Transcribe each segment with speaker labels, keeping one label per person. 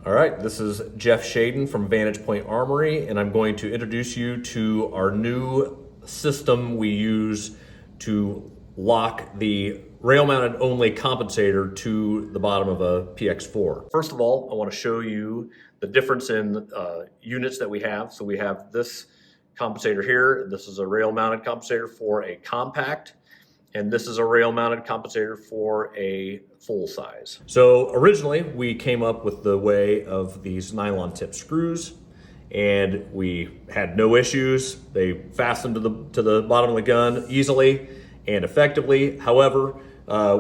Speaker 1: All right, this is Jeff Shaden from Vantage Point Armory, and I'm going to introduce you to our new system we use to lock the rail-mounted only compensator to the bottom of a PX4. First of all, I want to show you the difference in units that we have. So we have this compensator here. This is a rail-mounted compensator for a compact, and this is a rail-mounted compensator for a full size. So originally we came up with the way of these nylon tip screws, and we had no issues. They fastened to the bottom of the gun easily and effectively. However,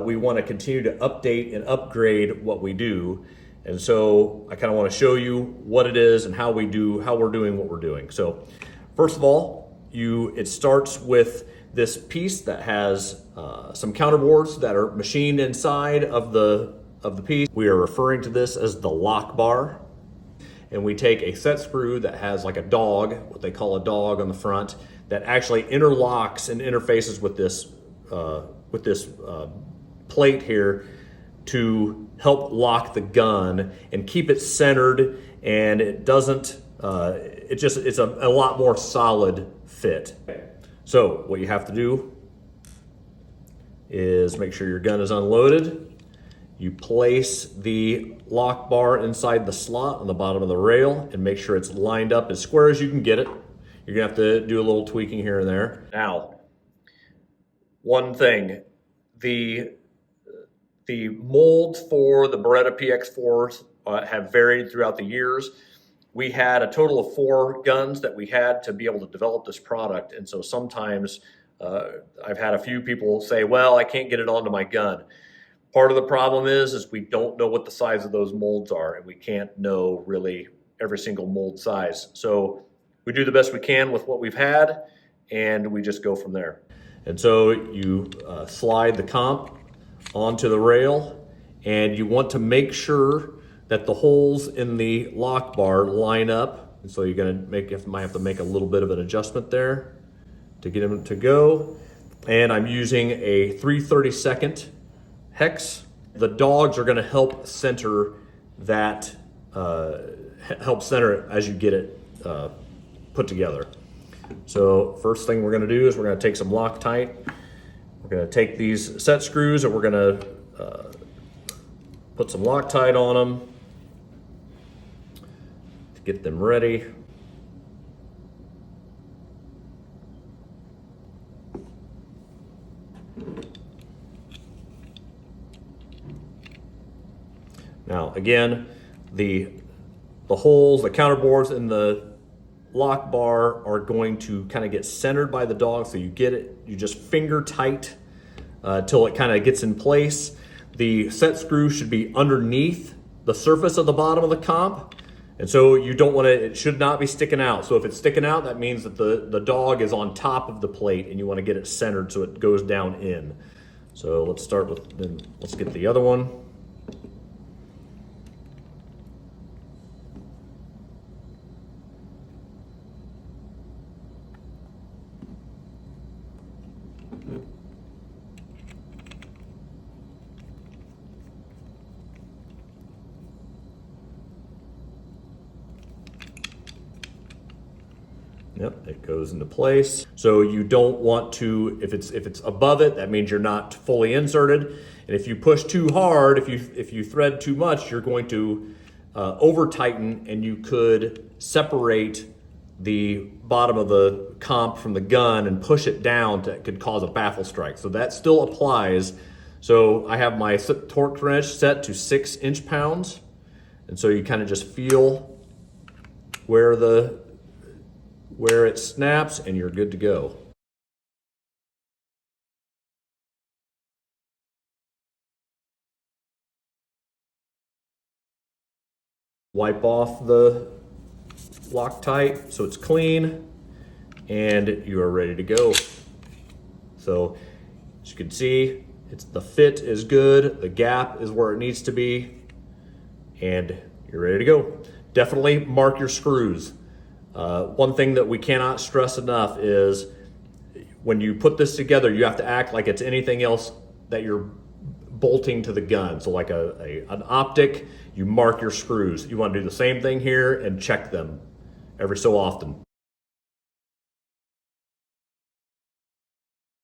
Speaker 1: we want to continue to update and upgrade what we do. And so I kind of want to show you what it is and how we're doing what we're doing. So first of all, it starts with this piece that has some counterboards that are machined inside of the piece. We are referring to this as the lock bar. And we take a set screw that has like a dog, what they call a dog on the front, that actually interlocks and interfaces with this plate here to help lock the gun and keep it centered, and it doesn't, it's a lot more solid fit. So what you have to do is make sure your gun is unloaded. You place the lock bar inside the slot on the bottom of the rail and make sure it's lined up as square as you can get it. You're gonna have to do a little tweaking here and there. Now, one thing, the molds for the Beretta Px4 have varied throughout the years. We had a total of 4 guns that we had to be able to develop this product. And so sometimes I've had a few people say, well, I can't get it onto my gun. Part of the problem is we don't know what the size of those molds are, and we can't know really every single mold size. So we do the best we can with what we've had, and we just go from there. And so you slide the comp onto the rail, and you want to make sure that the holes in the lock bar line up. And so you're gonna might have to make a little bit of an adjustment there to get them to go. And I'm using a 3/32 hex. The dogs are gonna help center that, help center it as you get it put together. So first thing we're gonna do is we're gonna take some Loctite. We're gonna take these set screws and we're gonna put some Loctite on them to get them ready. Now again, the holes, the counterboards in the lock bar are going to kind of get centered by the dog, so you get it, you just finger tight till it kind of gets in place. The set screw should be underneath the surface of the bottom of the comp, and so you don't want to, it should not be sticking out. So if it's sticking out, that means that the dog is on top of the plate, and you want to get it centered so it goes down in. So let's start with, then let's get the other one. Yep, it goes into place. So you don't want to, if it's above it, that means you're not fully inserted. And if you push too hard, if you thread too much, you're going to over tighten, and you could separate the bottom of the comp from the gun and push it down could cause a baffle strike. So that still applies. So I have my torque wrench set to 6 inch-pounds. And so you kind of just feel where it snaps, and you're good to go. Wipe off the Loctite so it's clean, and you are ready to go. So as you can see, the fit is good, the gap is where it needs to be, and you're ready to go. Definitely mark your screws. One thing that we cannot stress enough is when you put this together, you have to act like it's anything else that you're bolting to the gun. So like an optic, you mark your screws. You want to do the same thing here and check them every so often.